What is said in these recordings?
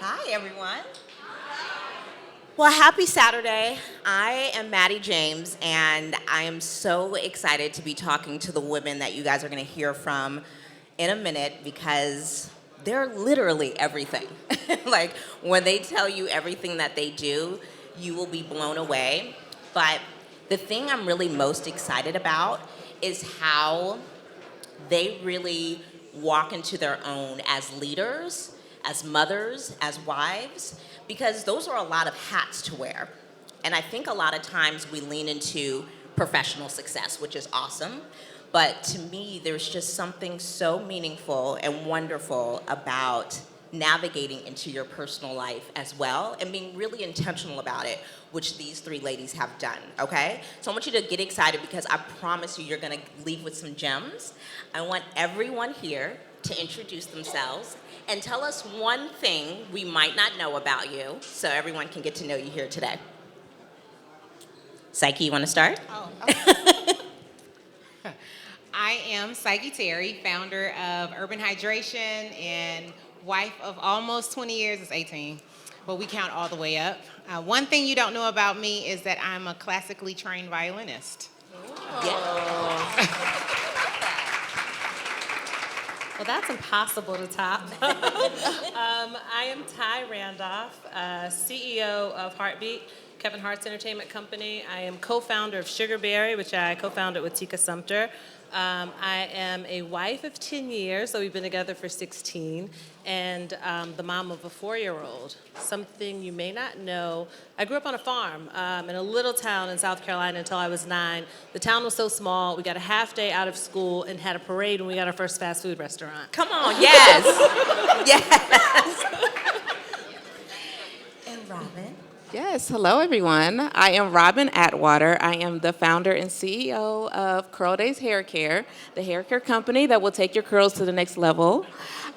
Hi, everyone. Well, happy Saturday. I am Mattie James, and I am so excited to be talking to the women that you guys are going to hear from in a minute because they're literally everything. Like, when they tell you everything that they do, you will be blown away. But the thing I'm really most excited about is how they really walk into their own as leaders, as mothers, as wives, because those are a lot of hats to wear. And I think a lot of times we lean into professional success, which is awesome. But to me, there's just something so meaningful and wonderful about navigating into your personal life as well and being really intentional about it, which these three ladies have done, okay? So I want you to get excited because I promise you, you're gonna leave with some gems. I want everyone here to introduce themselves and tell us one thing we might not know about you so everyone can get to know you here today. Psyche, you wanna start? Oh, I am Psyche Terry, founder of Urban Hydration and wife of almost 20 years. It's 18, but we count all the way up. One thing you don't know about me is that I'm a classically trained violinist. Yeah. Well, that's impossible to top. I am Ty Randolph, CEO of Hartbeat, Kevin Hart's entertainment company. I am co-founder of Sugarberry, which I co-founded with Tika Sumter. I am a wife of 10 years, so we've been together for 16, and the mom of a 4-year-old. Something you may not know, I grew up on a farm in a little town in South Carolina until I was 9. The town was so small, we got a half day out of school and had a parade when we got our first fast food restaurant. Come on, yes. Yes. And Robyn. Yes, hello everyone. I am Robyn Atwater. I am the founder and CEO of Curldaze Hair Care, the hair care company that will take your curls to the next level.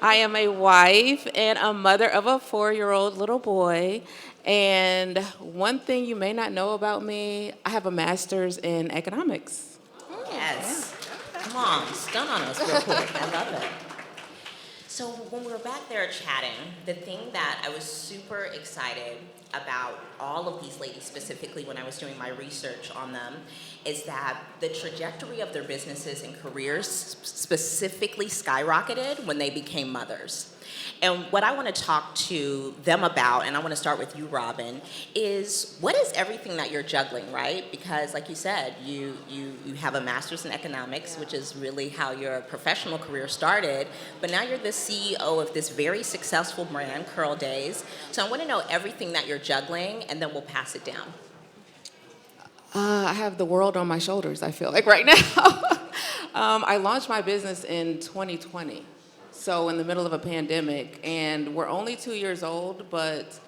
I am a wife and a mother of a 4-year-old little boy. And one thing you may not know about me, I have a master's in economics. Yes. Come on, stun on us real quick. I love it. So when we were back there chatting, the thing that I was super excited about all of these ladies, specifically when I was doing my research on them, is that the trajectory of their businesses and careers specifically skyrocketed when they became mothers. And what I want to talk to them about, and I want to start with you, Robyn, is what is everything that you're juggling, right? Because like you said, you have a master's in economics, which is really how your professional career started, but now you're the CEO of this very successful brand, Curldaze. So I want to know everything that you're juggling, and then we'll pass it down. I have the world on my shoulders, I feel like right now. I launched my business in 2020. So in the middle of a pandemic, and we're only 2 years old, but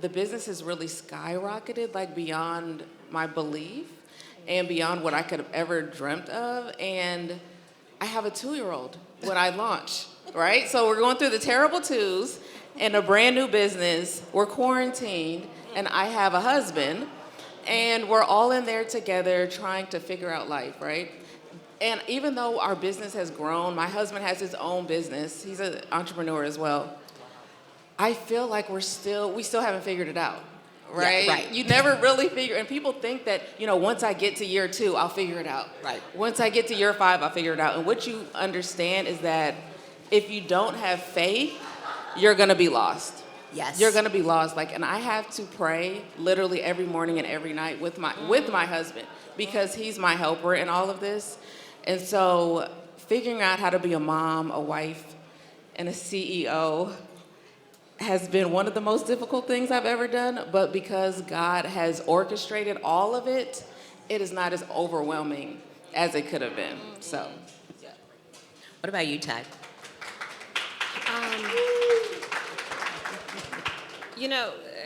the business has really skyrocketed, like beyond my belief and beyond what I could have ever dreamt of. And I have a 2-year-old when I launch, right? So we're going through the terrible twos in a brand new business. We're quarantined, and I have a husband, and we're all in there together trying to figure out life, right? And even though our business has grown, my husband has his own business. He's an entrepreneur as well. I feel like we still haven't figured it out, right? Yeah, right. You never really figure, and people think that, once I get to year 2, I'll figure it out. Right. Once I get to year 5, I'll figure it out. And what you understand is that if you don't have faith, you're gonna be lost. Yes. You're gonna be lost. And I have to pray literally every morning and every night with my husband because he's my helper in all of this. And so figuring out how to be a mom, a wife, and a CEO has been one of the most difficult things I've ever done. But because God has orchestrated all of it, it is not as overwhelming as it could have been. So, yeah. What about you, Ty?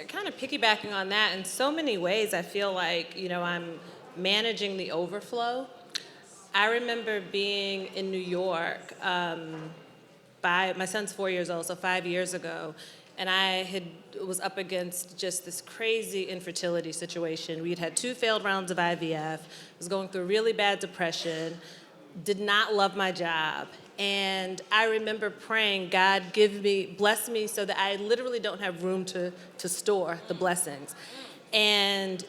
Kind of piggybacking on that, in so many ways, I feel like, I'm managing the overflow. I remember being in New York, my son's 4 years old, so 5 years ago, and I was up against just this crazy infertility situation. We'd had 2 failed rounds of IVF, was going through really bad depression, did not love my job, And I remember praying, God, bless me so that I literally don't have room to store the blessings. And,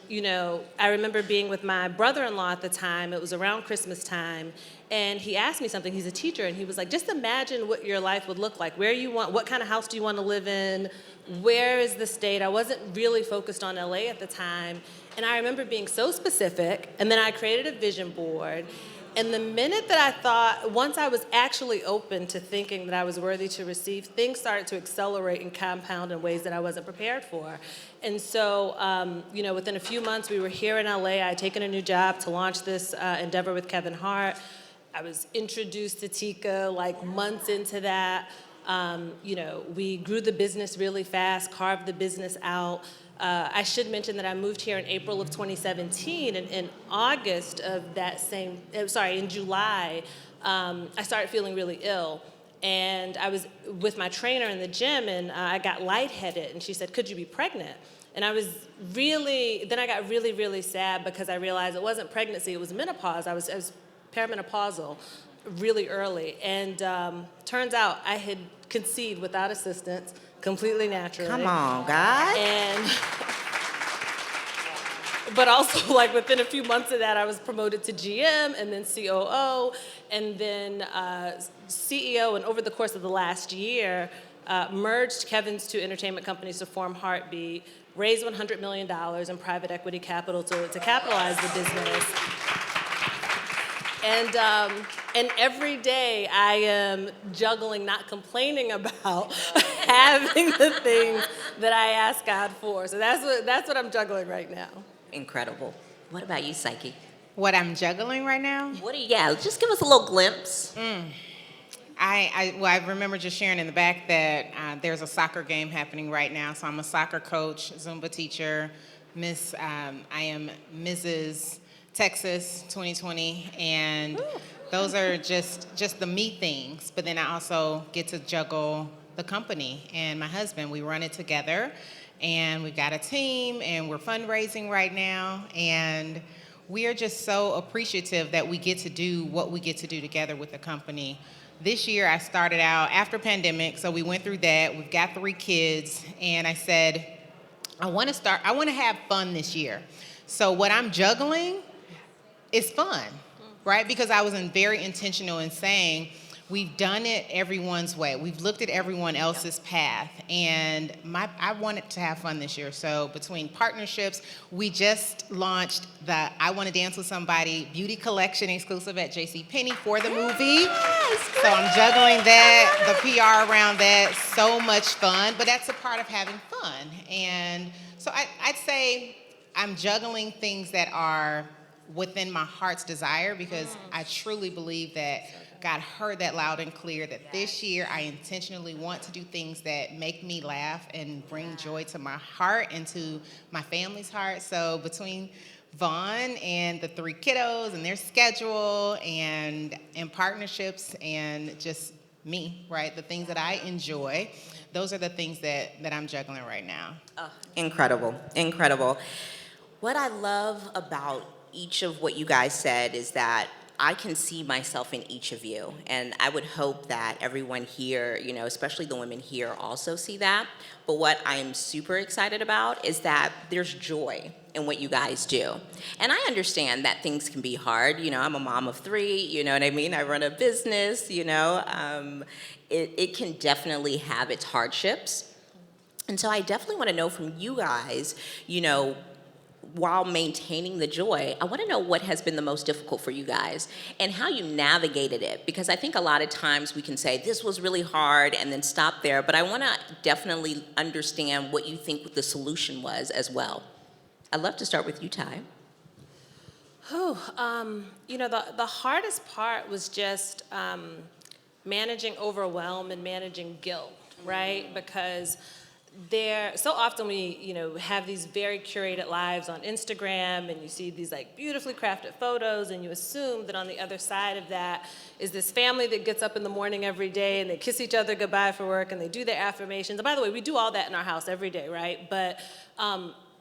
I remember being with my brother-in-law at the time. It was around Christmas time. And he asked me something. He's a teacher. And he was like, just imagine what your life would look like. What kind of house do you want to live in? Where is the state? I wasn't really focused on LA at the time. And I remember being so specific. And then I created a vision board. And the minute that I thought, once I was actually open to thinking that I was worthy to receive, things started to accelerate and compound in ways that I wasn't prepared for. And so, within a few months, we were here in LA. I had taken a new job to launch this endeavor with Kevin Hart. I was introduced to Tika months into that. We grew the business really fast, carved the business out. I should mention that I moved here in April of 2017, and in August of in July, I started feeling really ill. And I was with my trainer in the gym, and I got lightheaded, and she said, could you be pregnant? And I got really, really sad because I realized it wasn't pregnancy, it was menopause. I was perimenopausal really early. And turns out I had conceived without assistance, completely naturally. Come on, God. But also, within a few months of that, I was promoted to GM and then COO and then CEO. And over the course of the last year, merged Kevin's two entertainment companies to form Hartbeat, raised $100 million in private equity capital to capitalize the business. And every day I am juggling, not complaining about having the things that I ask God for. So that's what I'm juggling right now. Incredible. What about you, Psyche? What I'm juggling right now? Just give us a little glimpse. I remember just sharing in the back that there's a soccer game happening right now. So I'm a soccer coach, Zumba teacher, I am Mrs. Texas 2020, and those are just the me things. But then I also get to juggle the company and my husband. We run it together, and we've got a team, and we're fundraising right now, and we are just so appreciative that we get to do what we get to do together with the company. This year I started out after pandemic, so we went through that. We've got 3 kids, and I said, I want to have fun this year. So what I'm juggling is fun, right? Because I was very intentional in saying, we've done it everyone's way. We've looked at everyone else's path, and I wanted to have fun this year. So between partnerships, we just launched the I Want to Dance with Somebody beauty collection exclusive at JCPenney for the movie. So I'm juggling that, the PR around that, so much fun, but that's a part of having fun. And so I'd say I'm juggling things that are within my heart's desire, because I truly believe that God heard that loud and clear, that this year I intentionally want to do things that make me laugh and bring joy to my heart and to my family's heart. So between Vaughn and the 3 kiddos and their schedule and partnerships and just me, right, the things that I enjoy, those are the things that I'm juggling right now. Oh, incredible, incredible. What I love about each of what you guys said is that I can see myself in each of you, and I would hope that everyone here, especially the women here, also see that. But what I am super excited about is that there's joy in what you guys do. And I understand that things can be hard. I'm a mom of 3, you know what I mean? I run a business, it can definitely have its hardships. And so I definitely want to know from you guys, while maintaining the joy, I want to know what has been the most difficult for you guys and how you navigated it. Because I think a lot of times we can say, this was really hard, and then stop there. But I want to definitely understand what you think the solution was as well. I'd love to start with you, Ty. The hardest part was just managing overwhelm and managing guilt, right? Because so often we, have these very curated lives on Instagram, and you see these beautifully crafted photos, and you assume that on the other side of that is this family that gets up in the morning every day, and they kiss each other goodbye for work, and they do their affirmations. And by the way, we do all that in our house every day, right? But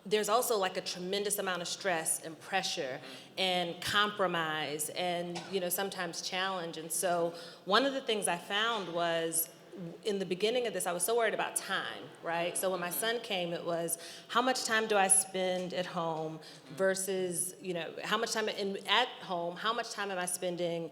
there's also like a tremendous amount of stress and pressure and compromise and, sometimes challenge. And so one of the things I found was in the beginning of this, I was so worried about time, right? So when my son came, it was how much time do I spend at home versus, how much time at home, how much time am I spending,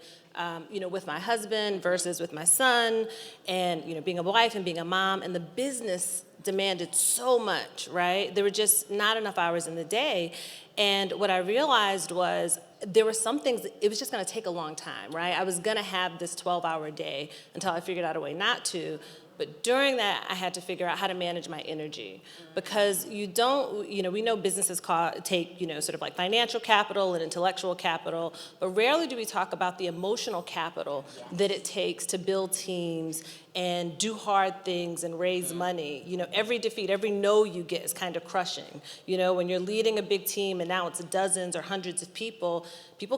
with my husband versus with my son, and, being a wife and being a mom, and the business demanded so much, right? There were just not enough hours in the day. And what I realized was there were some things, it was just gonna take a long time, right? I was gonna have this 12-hour day until I figured out a way not to. But during that, I had to figure out how to manage my energy, because you don't, we know businesses take, sort of like financial capital and intellectual capital, but rarely do we talk about the emotional capital that it takes to build teams and do hard things and raise money. Every defeat, every no you get is kind of crushing. When you're leading a big team and now it's dozens or hundreds of people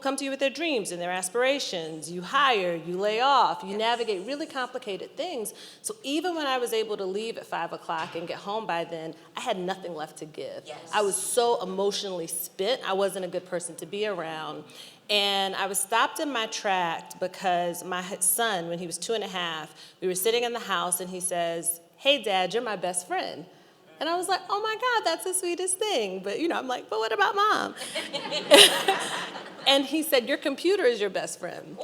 come to you with their dreams and their aspirations. You hire, you lay off, you navigate really complicated things. So even when I was able to leave at 5 o'clock and get home by then, I had nothing left to give. Yes. I was so emotionally spent. I wasn't a good person to be around. And I was stopped in my track because my son, when he was 2.5, we were sitting in the house and he says, "Hey, Dad, you're my best friend." And I was like, "Oh my God, that's the sweetest thing." But I'm like, "But what about Mom?" And he said, "Your computer is your best friend."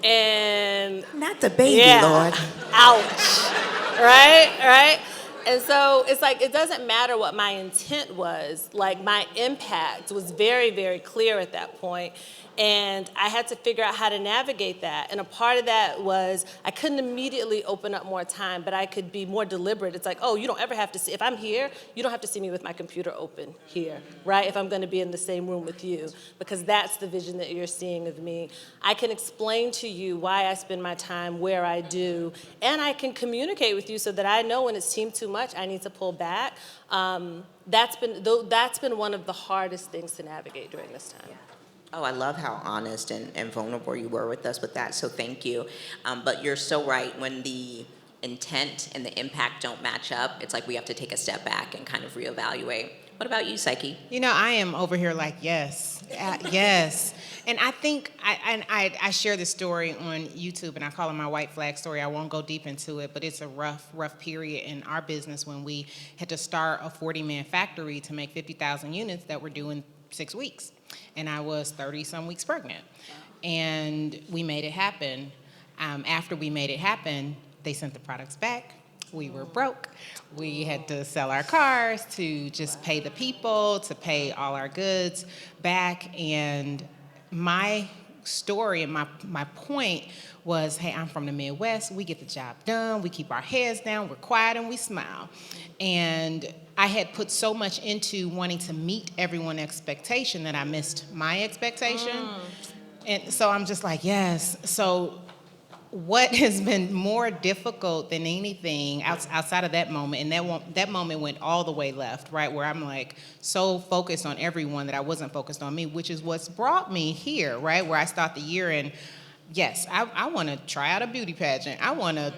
And Not the baby, yeah, Lord. ouch, right? And so it's like, it doesn't matter what my intent was, like my impact was very, very clear at that point. And I had to figure out how to navigate that. And a part of that was I couldn't immediately open up more time, but I could be more deliberate. It's like, oh, you don't ever have to see, if I'm here, you don't have to see me with my computer open here, right? If I'm gonna be in the same room with you, because that's the vision that you're seeing of me. I can explain to you why I spend my time where I do, and I can communicate with you so that I know when it's team too much, I need to pull back. That's been one of the hardest things to navigate during this time. Oh, I love how honest and vulnerable you were with us with that, so thank you. But you're so right, when the intent and the impact don't match up, it's like we have to take a step back and kind of reevaluate. What about you, Psyche? I am over here like, yes, yes. And I think, I share this story on YouTube, and I call it my white flag story. I won't go deep into it, but it's a rough period in our business when we had to start a 40-man factory to make 50,000 units that were due in 6 weeks. And I was 30-some weeks pregnant. And we made it happen. After we made it happen, they sent the products back. We were broke. We had to sell our cars to just pay the people, to pay all our goods back. And my story and my point was, hey, I'm from the Midwest. We get the job done. We keep our heads down. We're quiet and we smile. And I had put so much into wanting to meet everyone's expectation that I missed my expectation. And so I'm just like, yes. So what has been more difficult than anything outside of that moment, and that moment went all the way left, right, where I'm like so focused on everyone that I wasn't focused on me, which is what's brought me here, right, where I start the year and yes, I want to try out a beauty pageant. I want to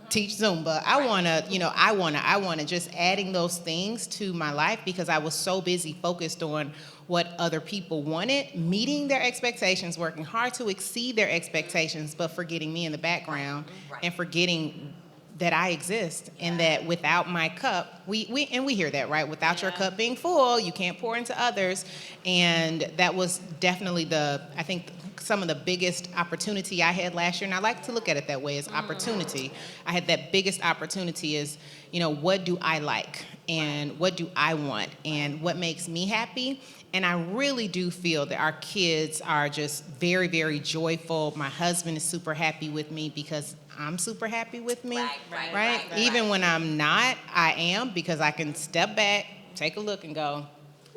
teach Zumba. I want to just adding those things to my life because I was so busy focused on what other people wanted, meeting their expectations, working hard to exceed their expectations, but forgetting me in the background and forgetting that I exist and that without my cup, we hear that, right? Without your cup being full, you can't pour into others. And that was definitely I think some of the biggest opportunity I had last year, and I like to look at it that way, as opportunity. I had that biggest opportunity is, what do I like? And what do I want? And what makes me happy? And I really do feel that our kids are just very, very joyful. My husband is super happy with me because I'm super happy with me, right? Even when I'm not, I am, because I can step back, take a look and go,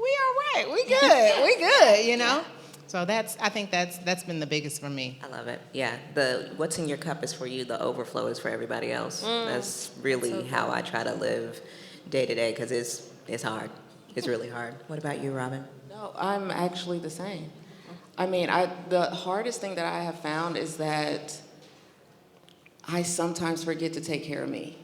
we all right, we good, So I think that's been the biggest for me. I love it. Yeah, the what's in your cup is for you, the overflow is for everybody else. That's really how I try to live day to day, because it's hard. It's really hard. What about you, Robyn? No, I'm actually the same. I mean, the hardest thing that I have found is that I sometimes forget to take care of me,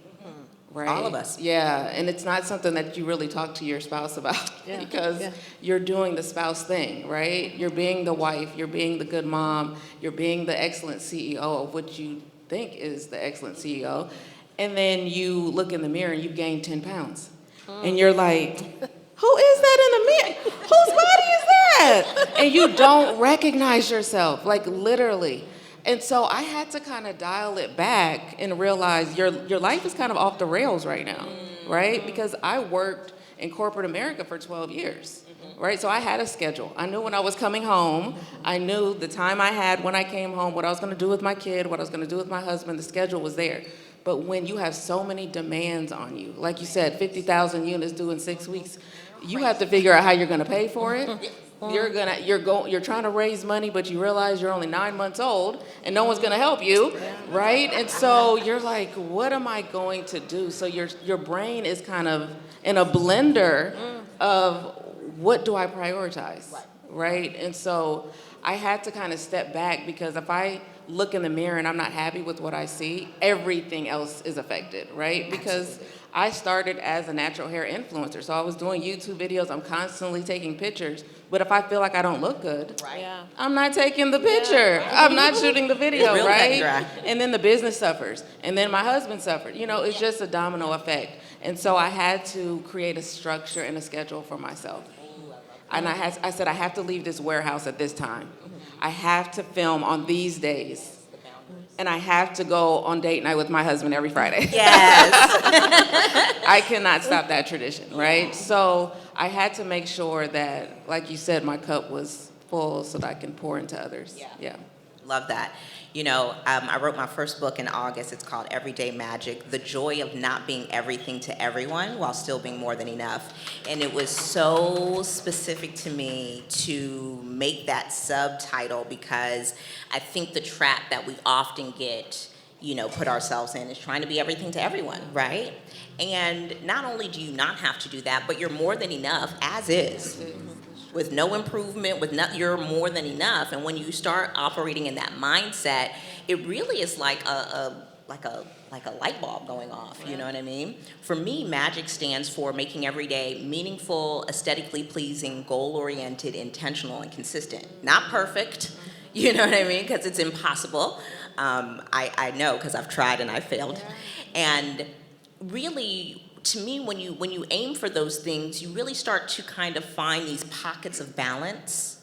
right? All of us. Yeah, and it's not something that you really talk to your spouse about because you're doing the spouse thing, right? You're being the wife, you're being the good mom, you're being the excellent CEO of what you think is the excellent CEO. And then you look in the mirror and you've gained 10 pounds. And you're like, who is that in the mirror? Whose body is that? And you don't recognize yourself, like literally. And so I had to kind of dial it back and realize your life is kind of off the rails right now, right? Because I worked in corporate America for 12 years, right? So I had a schedule. I knew when I was coming home. I knew the time I had when I came home, what I was going to do with my kid, what I was going to do with my husband. The schedule was there. But when you have so many demands on you, like you said, 50,000 units due in 6 weeks, you have to figure out how you're going to pay for it. You're trying to raise money, but you realize you're only 9 months old and no one's going to help you, right? And so you're like, what am I going to do? So your brain is kind of in a blender of what do I prioritize, right? And so I had to kind of step back because if I look in the mirror and I'm not happy with what I see, everything else is affected, right? Because I started as a natural hair influencer. So I was doing YouTube videos. I'm constantly taking pictures. But if I feel like I don't look good, I'm not taking the picture. I'm not shooting the video, right? And then the business suffers. And then my husband suffered. You know, it's just a domino effect. And so I had to create a structure and a schedule for myself. And I said, I have to leave this warehouse at this time. I have to film on these days. And I have to go on date night with my husband every Friday. Yes. I cannot stop that tradition, right? So I had to make sure that, like you said, my cup was full so that I can pour into others. Yeah. Love that. You know, I wrote my first book in August. It's called Everyday Magic, The Joy of Not Being Everything to Everyone While Still Being More Than Enough. And it was so specific to me to make that subtitle because I think the trap that we often get, you know, put ourselves in is trying to be everything to everyone, right? And not only do you not have to do that, but you're more than enough as is. With no improvement, you're more than enough. And when you start operating in that mindset, it really is like a light bulb going off. You know what I mean? For me, magic stands for making every day meaningful, aesthetically pleasing, goal-oriented, intentional, and consistent. Not perfect. You know what I mean? Because it's impossible. I know because I've tried and I failed. And really, to me, when you aim for those things, you really start to kind of find these pockets of balance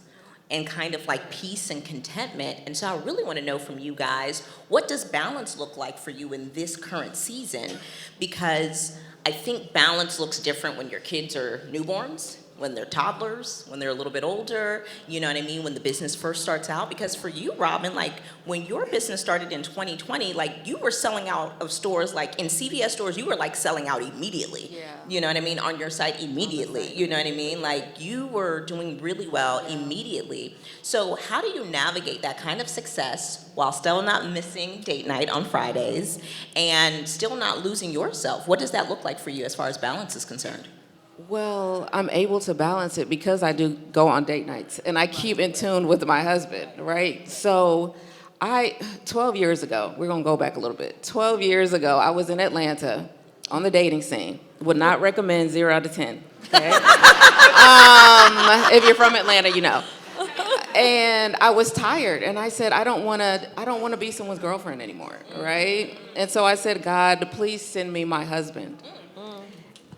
and kind of like peace and contentment. And so I really want to know from you guys, what does balance look like for you in this current season? Because I think balance looks different when your kids are newborns, when they're toddlers, when they're a little bit older, you know what I mean, when the business first starts out. Because for you, Robyn, like when your business started in 2020, like you were selling out of stores, like in CVS stores, you were like selling out immediately. You know what I mean, on your site immediately, you know what I mean? Like you were doing really well immediately. So how do you navigate that kind of success while still not missing date night on Fridays and still not losing yourself? What does that look like for you as far as balance is concerned? Well, I'm able to balance it because I do go on date nights and I keep in tune with my husband, right? So 12 years ago, we're gonna go back a little bit. 12 years ago, I was in Atlanta on the dating scene. Would not recommend 0 out of 10, okay? If you're from Atlanta, you know. And I was tired and I said, I don't wanna be someone's girlfriend anymore, right? And so I said, God, please send me my husband.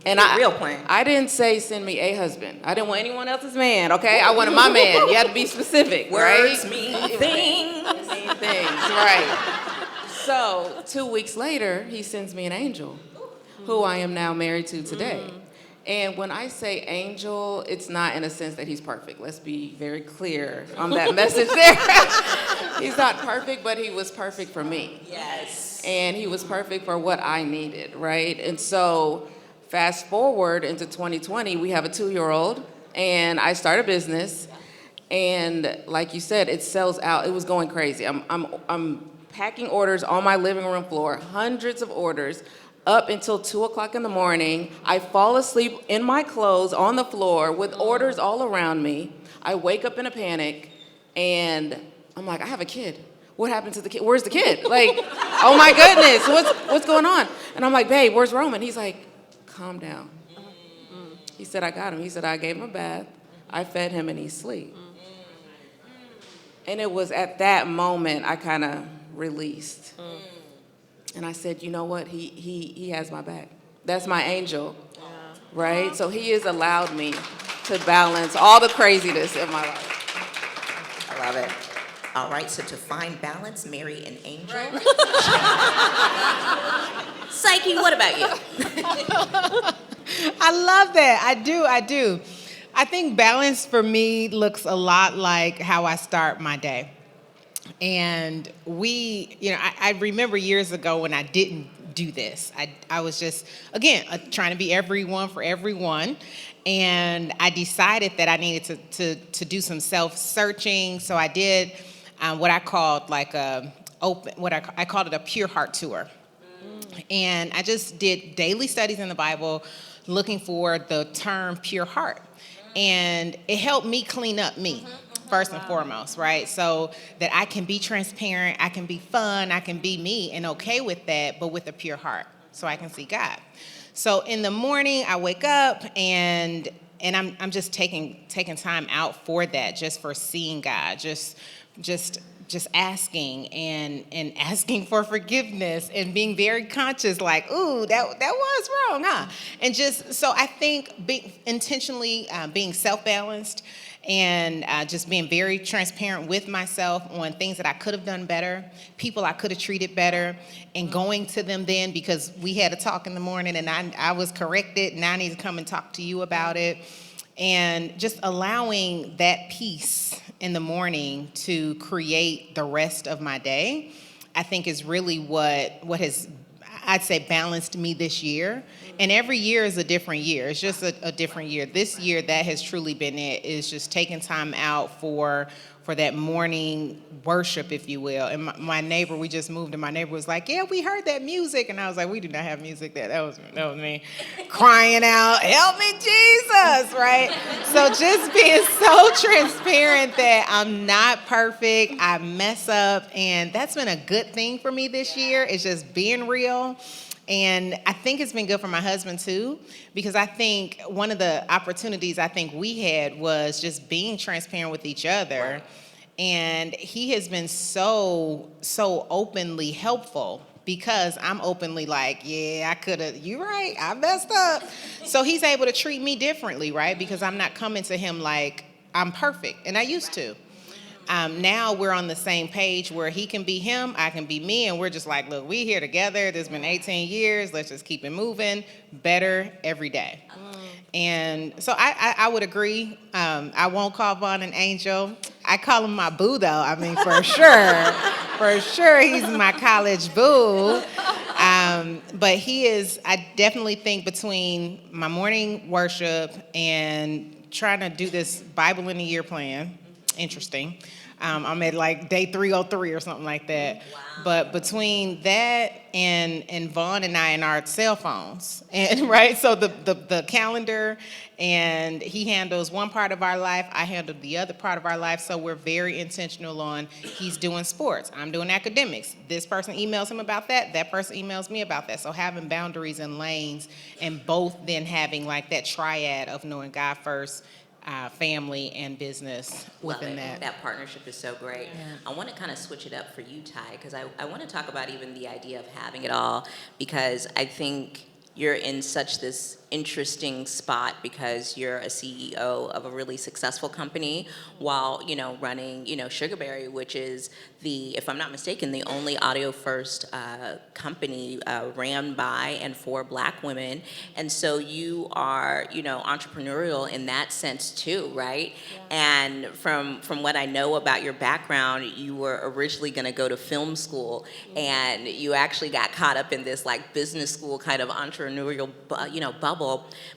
And real plan. I didn't say send me a husband. I didn't want anyone else's man, okay? I wanted my man. You had to be specific, right? Words mean things. Mean things, right. So 2 weeks later, he sends me an angel, who I am now married to today. And when I say angel, it's not in a sense that he's perfect. Let's be very clear on that message there. He's not perfect, but he was perfect for me. Yes. And he was perfect for what I needed, right? And so fast forward into 2020, we have a 2-year-old, and I start a business, and like you said, it sells out. It was going crazy. I'm packing orders on my living room floor, hundreds of orders, up until 2 o'clock in the morning. I fall asleep in my clothes on the floor with orders all around me. I wake up in a panic, and I'm like, I have a kid. What happened to the kid? Where's the kid? Like, oh my goodness, what's going on? And I'm like, babe, where's Roman? He's like, calm down. He said, I got him. He said, I gave him a bath, I fed him, and he's asleep. And it was at that moment I kind of released. And I said, you know what? He has my back. That's my angel, right? So he has allowed me to balance all the craziness in my life. I love it. All right, so to find balance, marry an angel. Psyche, what about you? I love that. I do. I think balance for me looks a lot like how I start my day. And I remember years ago when I didn't do this. I was just, again, trying to be everyone for everyone. And I decided that I needed to do some self-searching. So I did what I called like I called it a pure heart tour. And I just did daily studies in the Bible looking for the term pure heart. And it helped me clean up me. First and foremost, right? So that I can be transparent, I can be fun, I can be me and okay with that, but with a pure heart, so I can see God. So in the morning, I wake up and I'm just taking time out for that, just for seeing God, just asking and asking for forgiveness and being very conscious, like, ooh, that was wrong, huh? And just so I think intentionally being self-balanced. And just being very transparent with myself on things that I could have done better, people I could have treated better, and going to them then because we had a talk in the morning and I was corrected and I need to come and talk to you about it. And just allowing that peace in the morning to create the rest of my day, I think is really what has, I'd say, balanced me this year. And every year is a different year. It's just a different year. This year, that has truly been it, is just taking time out for that morning worship, if you will. And my neighbor, we just moved, and my neighbor was like, yeah, we heard that music. And I was like, we do not have music there. That was me crying out, help me, Jesus, right? So just being so transparent that I'm not perfect, I mess up, and that's been a good thing for me this year. It's just being real. And I think it's been good for my husband too, because I think one of the opportunities I think we had was just being transparent with each other. Right. And he has been so openly helpful because I'm openly like, yeah, I could have, you're right, I messed up. So he's able to treat me differently, right? Because I'm not coming to him like I'm perfect, and I used to. Now we're on the same page where he can be him, I can be me, and we're just like, look, we here together. There's been 18 years. Let's just keep it moving. Better every day. And so I would agree. I won't call Vaughn an angel. I call him my boo, though. I mean, for sure. For sure, he's my college boo. But he is, I definitely think between my morning worship and trying to do this Bible in a year plan, interesting. I'm at like day 303 or something like that. Wow. But between that and Vaughn and I and our cell phones, and right, so the calendar, and he handles one part of our life, I handle the other part of our life. So we're very intentional on he's doing sports, I'm doing academics. This person emails him about that, that person emails me about that. So having boundaries and lanes, and both then having like that triad of knowing God first, family and business within that. That partnership is so great. Yeah. I want to kind of switch it up for you, Ty, because I want to talk about even the idea of having it all, because I think you're in such this interesting spot because you're a CEO of a really successful company while, running, Sugarberry, which is if I'm not mistaken, the only audio first company ran by and for Black women. And so you are, entrepreneurial in that sense too, right? Yeah. And from what I know about your background, you were originally going to go to film school, and you actually got caught up in this like business school kind of entrepreneurial, bubble.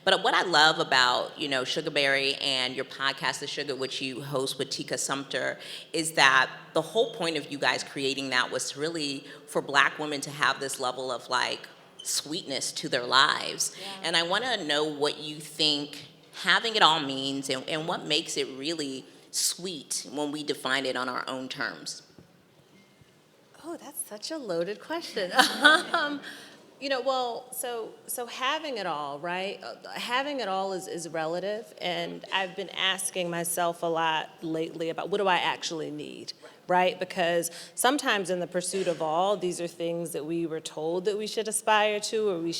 But what I love about, Sugarberry and your podcast, The Sugar, which you host with Tika Sumter, is that the whole point of you guys creating that was really for Black women to have this level of like sweetness to their lives. Yeah. And I want to know what you think having it all means, and what makes it really sweet when we define it on our own terms. Oh, that's such a loaded question. Well, so having it all, right? Having it all is relative, and I've been asking myself a lot lately about what do I actually need, right? Because sometimes in the pursuit of all, these are things that we were told that we should aspire to, or we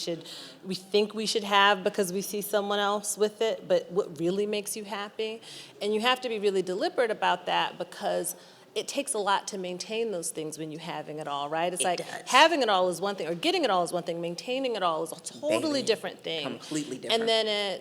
think we should have because we see someone else with it, but what really makes you happy? And you have to be really deliberate about that because it takes a lot to maintain those things when you're having it all, right? It's It like does. having it all is one thing, or getting it all is one thing, maintaining it all is a totally Baby, different thing. completely different. And then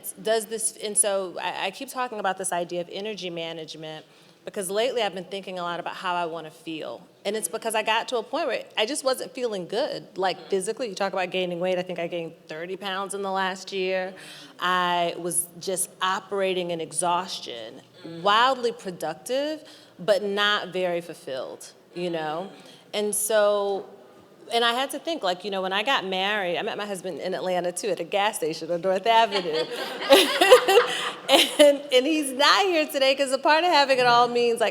and so I keep talking about this idea of energy management because lately I've been thinking a lot about how I want to feel. And it's because I got to a point where I just wasn't feeling good, like physically. You talk about gaining weight, I think I gained 30 pounds in the last year. I was just operating in exhaustion, wildly productive, but not very fulfilled, And so, and I had to think, when I got married, I met my husband in Atlanta too, at a gas station on North Avenue. and he's not here today because a part of having it all means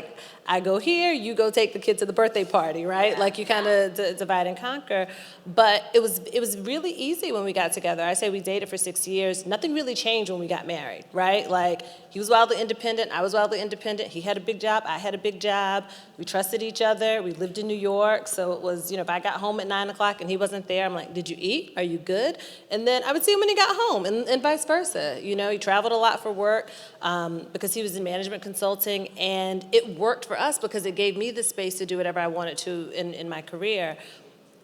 I go here, you go take the kid to the birthday party, right? Yeah. You kind of divide and conquer. But it was really easy when we got together. I say we dated for 6 years. Nothing really changed when we got married, right? He was wildly independent, I was wildly independent. He had a big job, I had a big job. We trusted each other. We lived in New York, so it was, if I got home at 9 o'clock and he wasn't there, I'm like, did you eat? Are you good? And then I would see him when he got home, and vice versa. He traveled a lot for work because he was in management consulting, and it worked for us because it gave me the space to do whatever I wanted to in my career.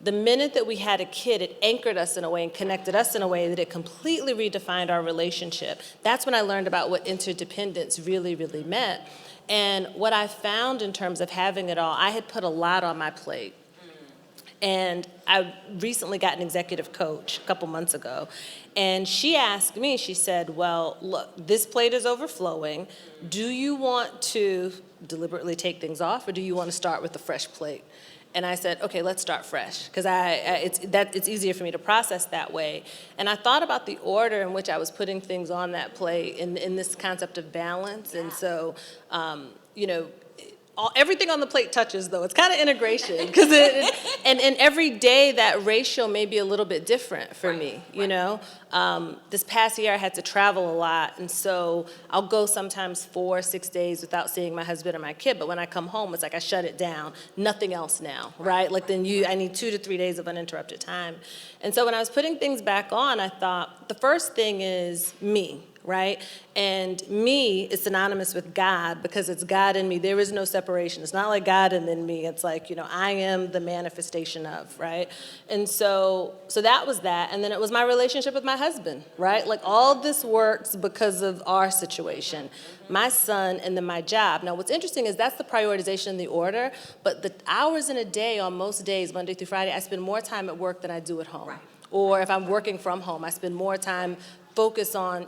The minute that we had a kid, it anchored us in a way and connected us in a way that it completely redefined our relationship. That's when I learned about what interdependence really, really meant. And what I found in terms of having it all, I had put a lot on my plate. And I recently got an executive coach a couple months ago. And she asked me, she said, well, look, this plate is overflowing. Do you want to deliberately take things off, or do you want to start with a fresh plate? And I said, okay, let's start fresh, because it's easier for me to process that way. And I thought about the order in which I was putting things on that plate in this concept of balance. And so, everything on the plate touches, though. It's kind of integration, because and every day that ratio may be a little bit different for me. This past year I had to travel a lot, and so I'll go sometimes 4 or 6 days without seeing my husband or my kid. But when I come home, it's like I shut it down. Nothing else now, right? I need 2 to 3 days of uninterrupted time. And so when I was putting things back on, I thought the first thing is me. Right? And me is synonymous with God because it's God in me. There is no separation. It's not like God and then me. It's I am the manifestation of, right? And so that was that. And then it was my relationship with my husband, right? All this works because of our situation, my son and then my job. Now, what's interesting is that's the prioritization in the order, but the hours in a day on most days, Monday through Friday, I spend more time at work than I do at home. Right. Or if I'm working from home, I spend more time focus on,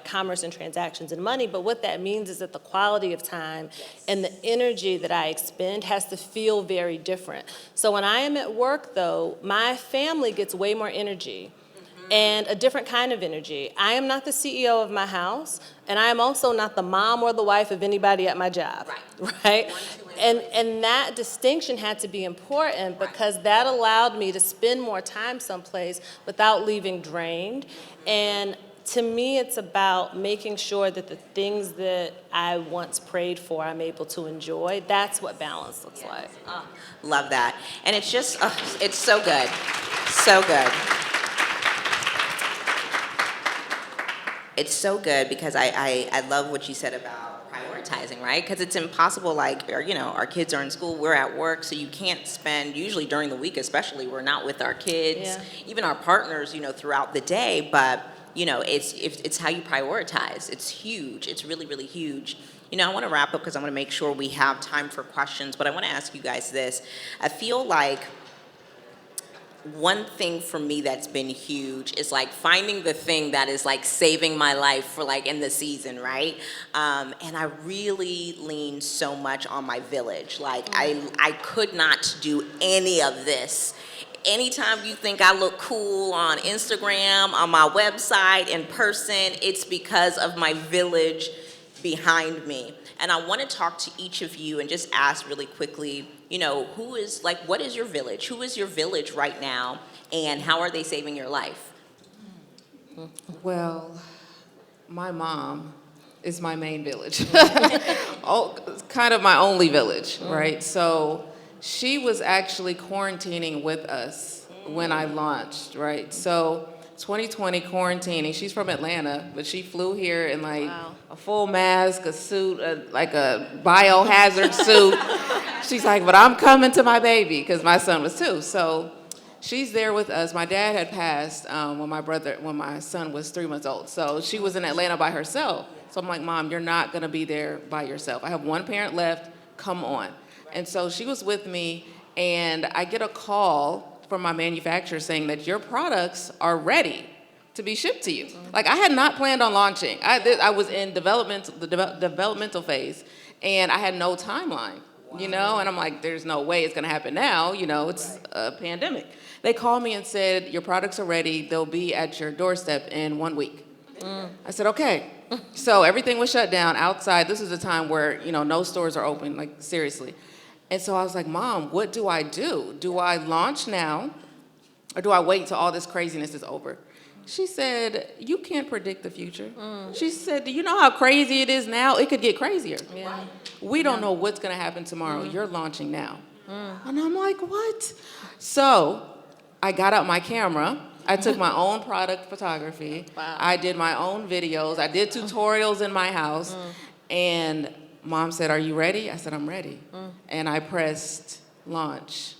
commerce and transactions and money. But what that means is that the quality of time and the energy that I expend has to feel very different. So when I am at work, though, my family gets way more energy and a different kind of energy. I am not the CEO of my house, and I am also not the mom or the wife of anybody at my job, right? And that distinction had to be important because that allowed me to spend more time someplace without leaving drained. And to me, it's about making sure that the things that I once prayed for, I'm able to enjoy. That's what balance looks like. Oh, love that. And it's just, it's so good. So good. It's so good because I love what you said about prioritizing, right? Because it's impossible, our kids are in school, we're at work, so you can't spend, usually during the week especially, we're not with our kids, even our partners, throughout the day, but, it's how you prioritize. It's huge. It's really, really huge. I want to wrap up because I want to make sure we have time for questions, but I want to ask you guys this. I feel like one thing for me that's been huge is finding the thing that is saving my life for in the season, right? And I really lean so much on my village. I could not do any of this. Anytime you think I look cool on Instagram, on my website, in person, it's because of my village behind me. And I want to talk to each of you and just ask really quickly, what is your village? Who is your village right now? And how are they saving your life? Well, my mom is my main village. It's kind of my only village, right? So she was actually quarantining with us when I launched, right? So 2020 quarantining. She's from Atlanta, but she flew here in a full mask, a suit, like a biohazard suit. She's like, but I'm coming to my baby, because my son was 2. So she's there with us. My dad had passed when my son was 3 months old. So she was in Atlanta by herself. So I'm like, Mom, you're not gonna be there by yourself. I have one parent left, come on. And so she was with me, and I get a call from my manufacturer saying that your products are ready to be shipped to you. Like, I had not planned on launching. I was in the developmental phase, and I had no timeline, and I'm like, there's no way it's gonna happen now, it's a pandemic. They called me and said, your products are ready, they'll be at your doorstep in 1 week. I said, okay. So everything was shut down outside. This is a time where, no stores are open, like, seriously. And so I was like, Mom, what do I do? Do I launch now, or do I wait till all this craziness is over? She said, you can't predict the future. She said, do you know how crazy it is now? It could get crazier. Yeah. We don't know what's gonna happen tomorrow. You're launching now. And I'm like, what? So I got out my camera. I took my own product photography. Wow. I did my own videos. I did tutorials in my house. And Mom said, are you ready? I said, I'm ready. And I pressed launch.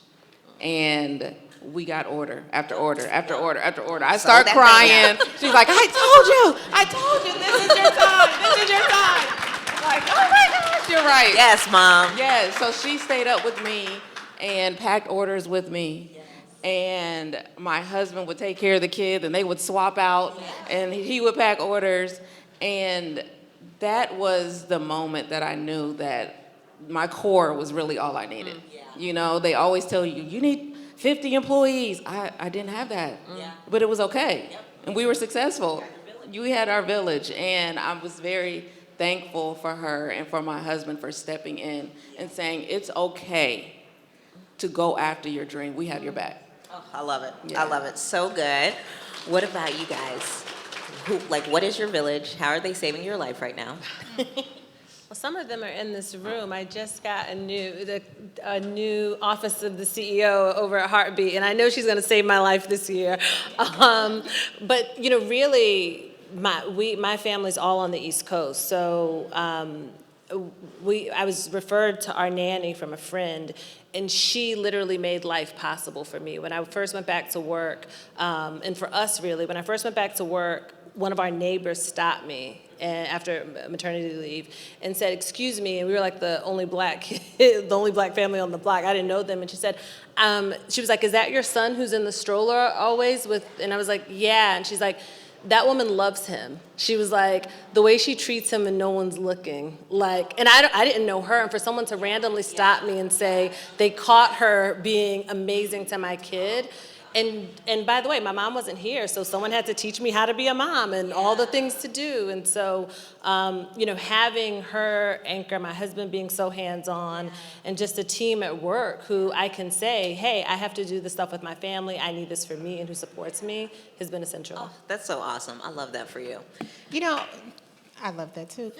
And we got order after order after order after order. I start crying. She's like, I told you, this is your time. This is your time. Like, oh my gosh, you're right. Yes, Mom. Yeah, so she stayed up with me and packed orders with me. And my husband would take care of the kids, and they would swap out, and he would pack orders. And that was the moment that I knew that my core was really all I needed. They always tell you, you need 50 employees. I didn't have that, but it was okay. And we were successful. We had our village, and I was very thankful for her and for my husband for stepping in and saying, it's okay to go after your dream. We have your back. Oh, I love it. Yeah. I love it. So good. What about you guys? What is your village? How are they saving your life right now? Well, some of them are in this room. I just got a new office of the CEO over at Hartbeat, and I know she's going to save my life this year. But really, my family's all on the East Coast, so I was referred to our nanny from a friend, and she literally made life possible for me. When I first went back to work, and for us really, when I first went back to work, one of our neighbors stopped me after maternity leave and said, excuse me, and we were like the only black family on the block. I didn't know them, and she said, she was like, is that your son who's in the stroller always with, and I was like, yeah, and she's like, that woman loves him. She was like, the way she treats him and no one's looking. And I didn't know her, and for someone to randomly stop me and say they caught her being amazing to my kid. And by the way, my mom wasn't here, so someone had to teach me how to be a mom and all the things to do. And so, having her anchor, my husband being so hands-on, and just a team at work who I can say, hey, I have to do this stuff with my family, I need this for me, and who supports me, has been essential. Oh, that's so awesome. I love that for you. I love that too.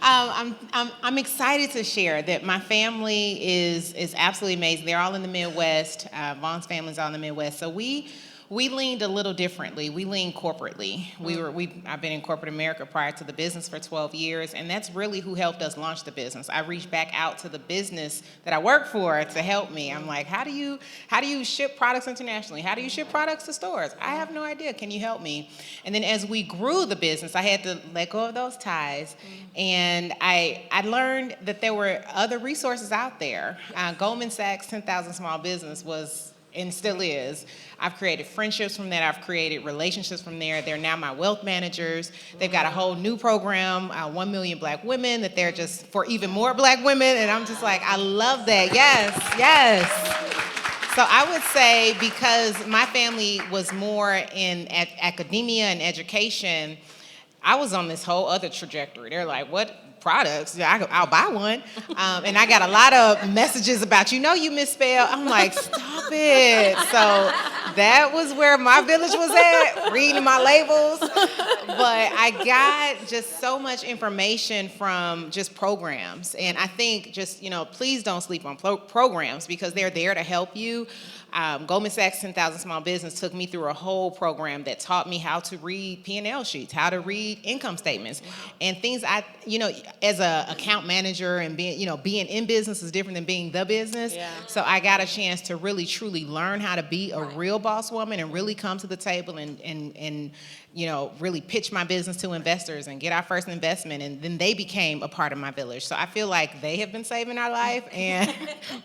I'm excited to share that my family is absolutely amazing. They're all in the Midwest. Vaughn's family's all in the Midwest. So we leaned a little differently. We leaned corporately. I've been in corporate America prior to the business for 12 years, and that's really who helped us launch the business. I reached back out to the business that I work for to help me. I'm like, how do you ship products internationally? How do you ship products to stores? I have no idea. Can you help me? And then as we grew the business, I had to let go of those ties, and I learned that there were other resources out there. Goldman Sachs 10,000 Small Business was, and still is. I've created friendships from that. I've created relationships from there. They're now my wealth managers. They've got a whole new program, 1 Million Black Women, that they're just for even more Black women. And I'm just like, I love that. Yes. So I would say, because my family was more in academia and education, I was on this whole other trajectory. They're like, what products? Yeah, I'll buy one. And I got a lot of messages about, you misspelled. I'm like, stop it. So that was where my village was at, reading my labels. But I got just so much information from just programs. And I think just, please don't sleep on programs because they're there to help you. Goldman Sachs 10,000 Small Business took me through a whole program that taught me how to read P&L sheets, how to read income statements, and things as a account manager and being in business is different than being the business. Yeah. So I got a chance to really truly learn how to be a real boss woman and really come to the table and really pitch my business to investors and get our first investment, and then they became a part of my village. So I feel like they have been saving our life, and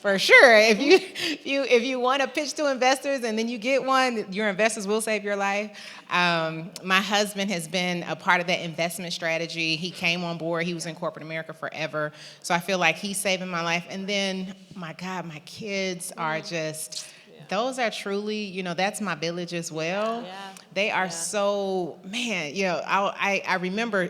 for sure, if you want to pitch to investors and then you get one, your investors will save your life. My husband has been a part of that investment strategy. He came on board. He was in corporate America forever. So I feel like he's saving my life. And then, my God, my kids are just... Those are truly, that's my village as well. Yeah. They are so, man, I remember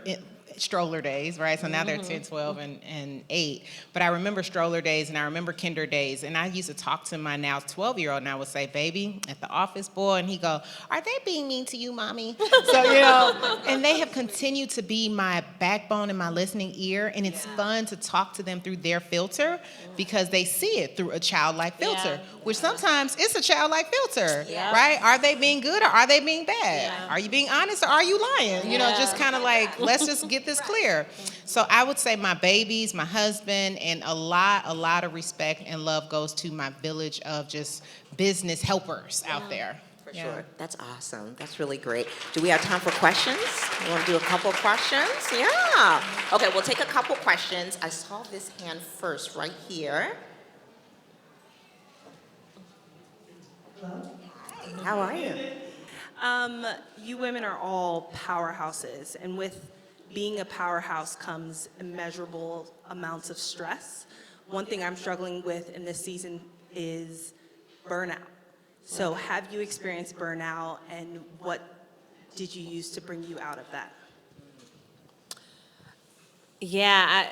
stroller days, right? So now they're 10, 12, and 8. But I remember stroller days and I remember kinder days. And I used to talk to my now 12-year-old and I would say, baby, at the office, boy. And he'd go, are they being mean to you, mommy? So, and they have continued to be my backbone and my listening ear. And it's fun to talk to them through their filter because they see it through a childlike filter, which sometimes it's a childlike filter, right? Are they being good or are they being bad? Are you being honest or are you lying? Just kind of like, let's just get this clear. So I would say my babies, my husband, and a lot of respect and love goes to my village of just business helpers out there. For sure. That's awesome. That's really great. Do we have time for questions? You want to do a couple questions? Yeah. Okay, we'll take a couple questions. I saw this hand first right here. Hello. How are you? You women are all powerhouses, and with being a powerhouse comes immeasurable amounts of stress. One thing I'm struggling with in this season is burnout. So have you experienced burnout, and what did you use to bring you out of that? Yeah,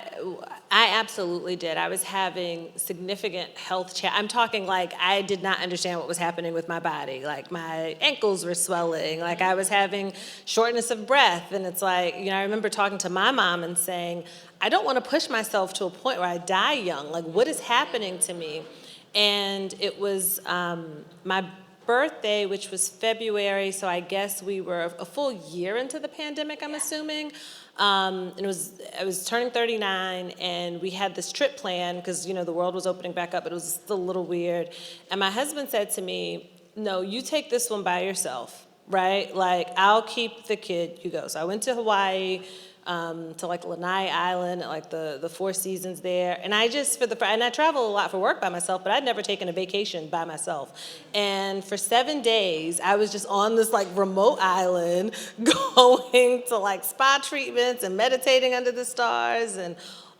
I absolutely did. I was having significant health I'm talking like I did not understand what was happening with my body. Like my ankles were swelling, like I was having shortness of breath. And it's like, I remember talking to my mom and saying, I don't want to push myself to a point where I die young. Like, what is happening to me? And it was my birthday, which was February, so I guess we were a full year into the pandemic, I'm assuming. And I was turning 39, and we had this trip planned because, the world was opening back up, but it was still a little weird. And my husband said to me, no, you take this one by yourself, right? Like, I'll keep the kid, you go. So I went to Hawaii, to like Lanai Island, like the Four Seasons there. And I just, and I travel a lot for work by myself, but I'd never taken a vacation by myself. And for 7 days, I was just on this like remote island going to like spa treatments and meditating under the stars and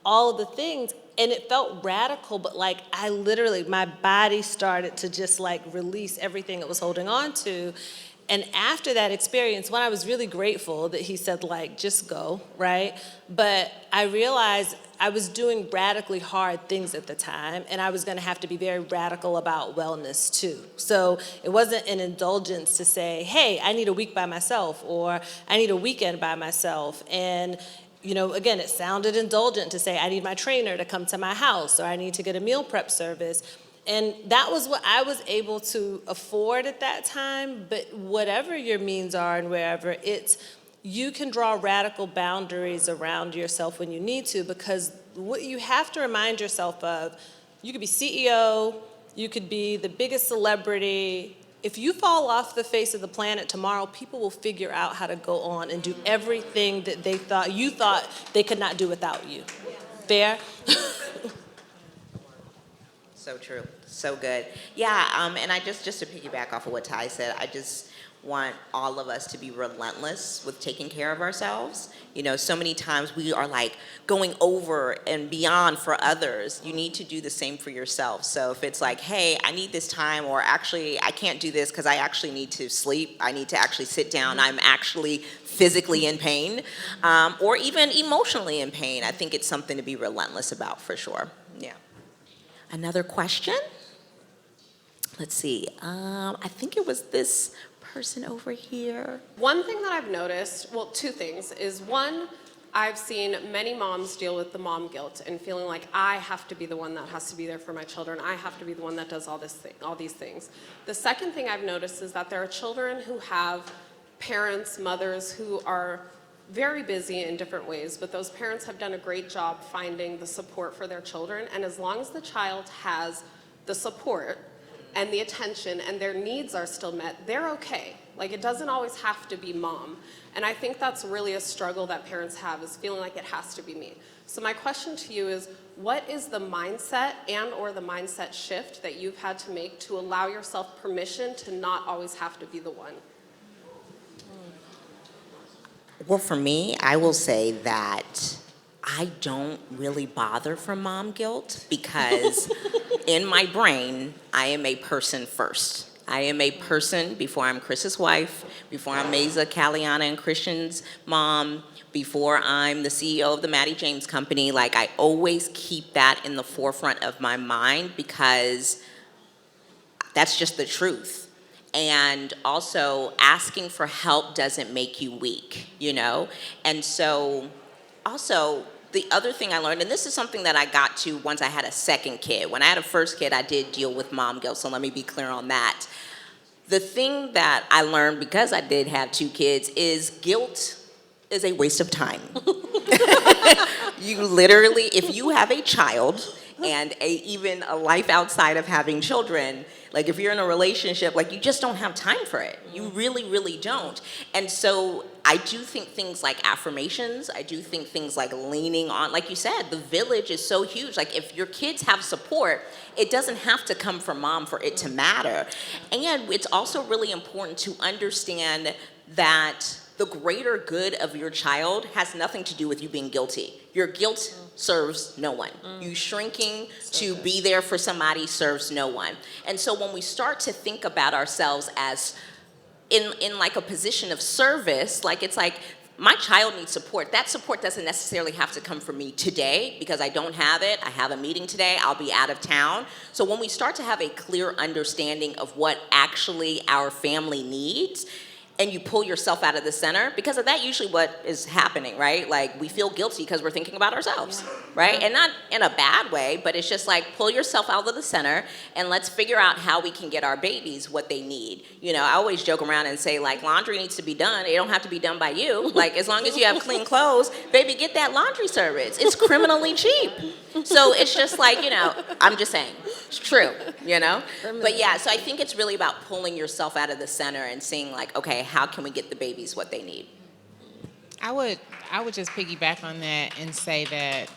all of the things. And it felt radical, but like I literally, my body started to just like release everything it was holding on to. And after that experience, I was really grateful that he said, like, just go, right? But I realized I was doing radically hard things at the time, and I was gonna have to be very radical about wellness too. So it wasn't an indulgence to say, hey, I need a week by myself, or I need a weekend by myself. And again, it sounded indulgent to say, I need my trainer to come to my house, or I need to get a meal prep service. And that was what I was able to afford at that time. But whatever your means are and wherever, you can draw radical boundaries around yourself when you need to, because what you have to remind yourself of, you could be CEO, you could be the biggest celebrity. If you fall off the face of the planet tomorrow, people will figure out how to go on and do everything that you thought they could not do without you. Fair? So true. So good. Yeah, and I just to piggyback off of what Ty said, I just want all of us to be relentless with taking care of ourselves. You know, so many times we are like going over and beyond for others. You need to do the same for yourself. So if it's like, hey, I need this time, or actually I can't do this because I actually need to sleep, I need to actually sit down, I'm actually physically in pain, or even emotionally in pain, I think it's something to be relentless about for sure. Yeah. Another question? Let's see. I think it was this person over here. One thing that I've noticed, well, two things, is one, I've seen many moms deal with the mom guilt and feeling like I have to be the one that has to be there for my children. I have to be the one that does all these things. The second thing I've noticed is that there are children who have parents, mothers who are very busy in different ways, but those parents have done a great job finding the support for their children. And as long as the child has the support and the attention and their needs are still met, they're okay. Like, it doesn't always have to be mom. And I think that's really a struggle that parents have, is feeling like it has to be me. So my question to you is, what is the mindset and or the mindset shift that you've had to make to allow yourself permission to not always have to be the one? Well, for me, I will say that I don't really bother from mom guilt because in my brain, I am a person first. I am a person before I'm Chris's wife, before I'm Mesa, Caliana, and Christian's mom, before I'm the CEO of the Mattie James company. Like, I always keep that in the forefront of my mind because that's just the truth. And also, asking for help doesn't make you weak, you know? And so, also, the other thing I learned, and this is something that I got to once I had a second kid. When I had a first kid, I did deal with mom guilt, so let me be clear on that. The thing that I learned because I did have two kids is guilt is a waste of time. You literally, if you have a child and even a life outside of having children, like if you're in a relationship, like you just don't have time for it. You really, really don't. And so I do think things like affirmations, I do think things like leaning on, like you said, the village is so huge. Like if your kids have support, it doesn't have to come from mom for it to matter. And it's also really important to understand that the greater good of your child has nothing to do with you being guilty. Your guilt serves no one. You shrinking to be there for somebody serves no one. And so when we start to think about ourselves as in like a position of service, like it's like, my child needs support. That support doesn't necessarily have to come from me today because I don't have it. I have a meeting today. I'll be out of town. So when we start to have a clear understanding of what actually our family needs, and you pull yourself out of the center, because of that usually what is happening, right? Like we feel guilty because we're thinking about ourselves, right? And not in a bad way, but it's just like pull yourself out of the center and let's figure out how we can get our babies what they need. You know, I always joke around and say like laundry needs to be done. It don't have to be done by you. Like as long as you have clean clothes, baby, get that laundry service. It's criminally cheap. So it's just like, you know, I'm just saying, it's true, you know? But yeah, so I think it's really about pulling yourself out of the center and seeing like, okay, how can we get the babies what they need? I would just piggyback on that and say that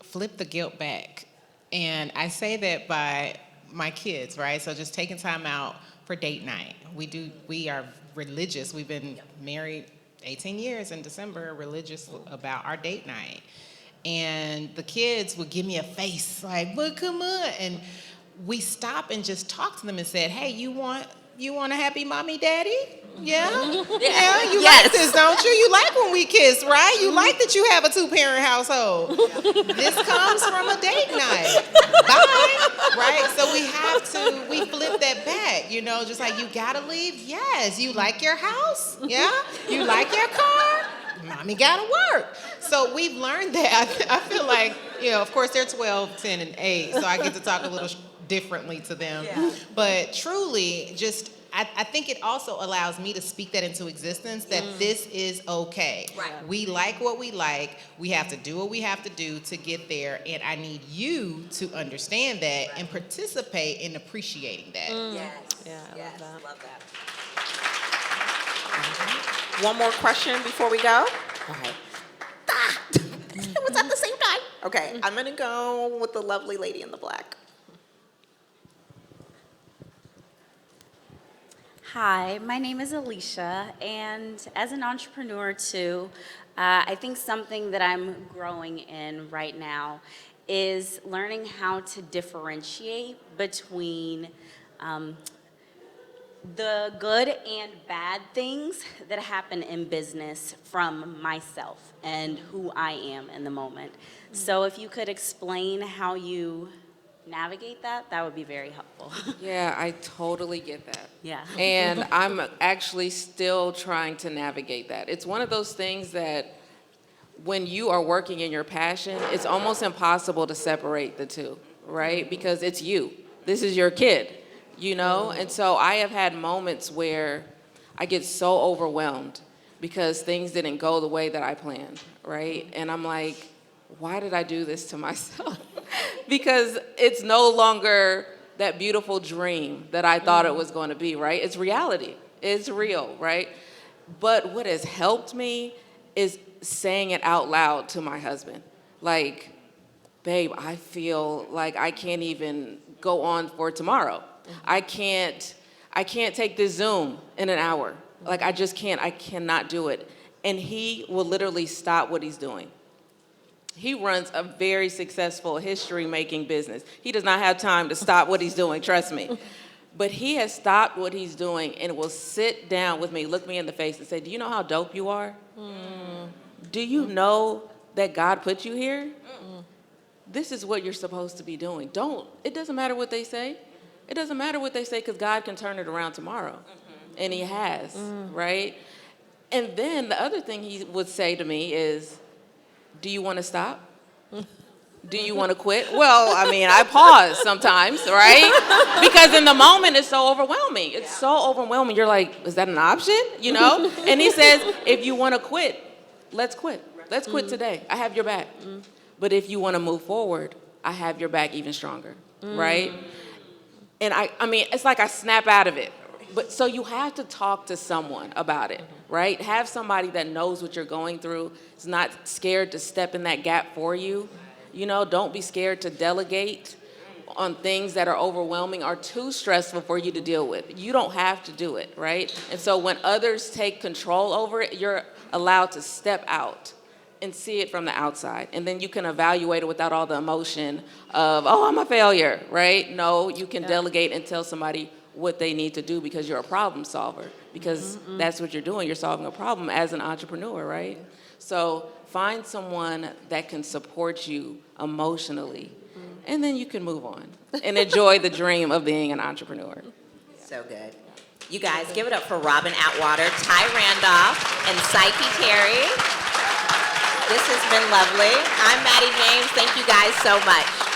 flip the guilt back. And I say that by my kids, right? So just taking time out for date night. We are religious. We've been married 18 years in December, religious about our date night. And the kids would give me a face like, well, come on. And we stop and just talk to them and said, hey, you want a happy mommy daddy? Yeah? Yeah, you like this, don't you? You like when we kiss, right? You like that you have a 2-parent household. This comes from a date night. Bye. Right? So we flip that back, you know, just like you gotta leave. Yes. You like your house? Yeah? You like your car? Mommy gotta work. So we've learned that. I feel like, you know, of course they're 12, 10, and 8, so I get to talk a little differently to them. Yeah. But truly, just I think it also allows me to speak that into existence, that this is okay. Right. We like what we like. We have to do what we have to do to get there, and I need you to understand that and participate in appreciating that. Yes. Yeah, I love that. One more question before we go. Okay. It was at the same time. Okay, I'm gonna go with the lovely lady in the black. Hi, my name is Alicia, and as an entrepreneur too, I think something that I'm growing in right now is learning how to differentiate between the good and bad things that happen in business from myself and who I am in the moment. So if you could explain how you navigate that, that would be very helpful. Yeah, I totally get that. Yeah. And I'm actually still trying to navigate that. It's one of those things that when you are working in your passion, it's almost impossible to separate the two, right? Because it's you. This is your kid, you know? And so I have had moments where I get so overwhelmed because things didn't go the way that I planned, right? And I'm like, why did I do this to myself? Because it's no longer that beautiful dream that I thought it was going to be, right? It's reality. It's real, right? But what has helped me is saying it out loud to my husband. Like, babe, I feel like I can't even go on for tomorrow. I can't take this Zoom in an hour. Like, I just can't. I cannot do it. And he will literally stop what he's doing. He runs a very successful history-making business. He does not have time to stop what he's doing, trust me. But he has stopped what he's doing and will sit down with me, look me in the face and say, do you know how dope you are? Do you know that God put you here? This is what you're supposed to be doing. It doesn't matter what they say. It doesn't matter what they say because God can turn it around tomorrow. And he has, right? And then the other thing he would say to me is, do you want to stop? Do you want to quit? Well, I mean, I pause sometimes, right? Because in the moment, it's so overwhelming. It's so overwhelming. You're like, is that an option? You know? And he says, if you want to quit, let's quit. Let's quit today. I have your back. But if you want to move forward, I have your back even stronger, right? And I mean, it's like I snap out of it. But so you have to talk to someone about it, right? Have somebody that knows what you're going through, is not scared to step in that gap for you. You know, don't be scared to delegate on things that are overwhelming or too stressful for you to deal with. You don't have to do it, right? And so when others take control over it, you're allowed to step out and see it from the outside. And then you can evaluate it without all the emotion of, oh, I'm a failure, right? No, you can delegate and tell somebody what they need to do because you're a problem solver, because that's what you're doing. You're solving a problem as an entrepreneur, right? So find someone that can support you emotionally, and then you can move on and enjoy the dream of being an entrepreneur. So good. You guys, give it up for Robyn Atwater, Ty Randolph, and Psyche Terry. This has been lovely. I'm Mattie James. Thank you guys so much.